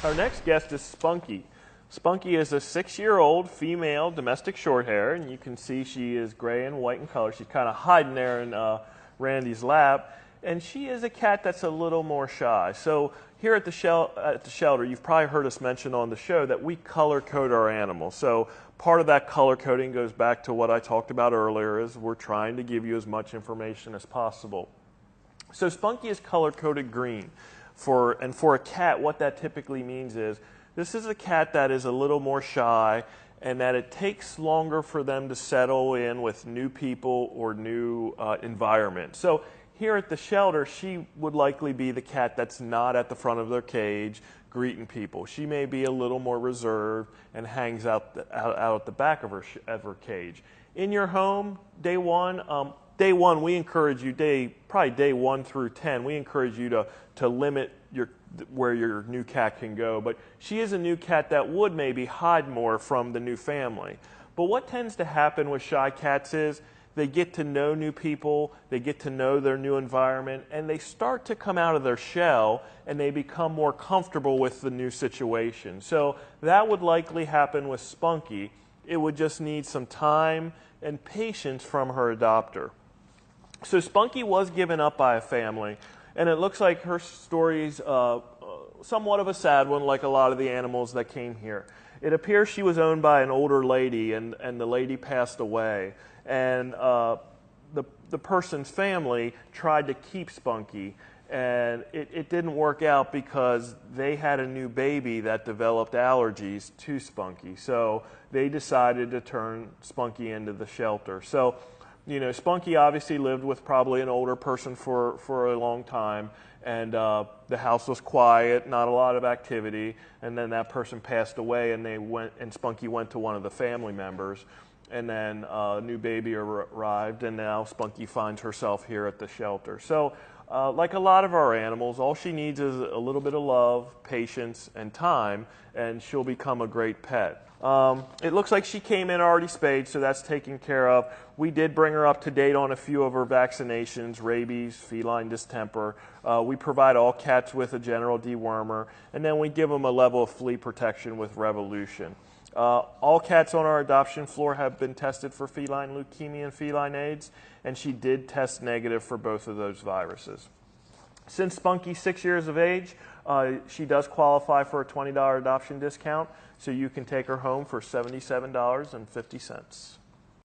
Our next guest is Spunky. Spunky is a 6-year-old female domestic shorthair, and you can see she is gray and white in color. She's kind of hiding there in Randy's lap, and she is a cat that's a little more shy. So here at the shelter, you've probably heard us mention on the show that we color code our animals. So part of that color coding goes back to what I talked about earlier, is we're trying to give you as much information as possible. So Spunky is color coded green. For a cat, what that typically means is this is a cat that is a little more shy, and that it takes longer for them to settle in with new people or new environment. So here at the shelter, she would likely be the cat that's not at the front of their cage greeting people. She may be a little more reserved and hangs out at the back of her cage. In your home, day one, we encourage you, probably day 1 through 10, we encourage you to limit where your new cat can go. But she is a new cat that would maybe hide more from the new family. But what tends to happen with shy cats is they get to know new people, they get to know their new environment, and they start to come out of their shell and they become more comfortable with the new situation. So that would likely happen with Spunky. It would just need some time and patience from her adopter. So Spunky was given up by a family, and it looks like her story's somewhat of a sad one, like a lot of the animals that came here. It appears she was owned by an older lady, and the lady passed away. And the person's family tried to keep Spunky, and it didn't work out because they had a new baby that developed allergies to Spunky. So they decided to turn Spunky into the shelter. So, you know, Spunky obviously lived with probably an older person for a long time, and the house was quiet, not a lot of activity, and then that person passed away, and Spunky went to one of the family members, and then a new baby arrived, and now Spunky finds herself here at the shelter. So like a lot of our animals, all she needs is a little bit of love, patience, and time, and she'll become a great pet. It looks like she came in already spayed, so that's taken care of. We did bring her up to date on a few of her vaccinations: rabies, feline distemper. We provide all cats with a general dewormer, and then we give them a level of flea protection with Revolution. All cats on our adoption floor have been tested for feline leukemia and feline AIDS, and she did test negative for both of those viruses. Since Spunky's 6 years of age, she does qualify for a $20 adoption discount, so you can take her home for $77.50.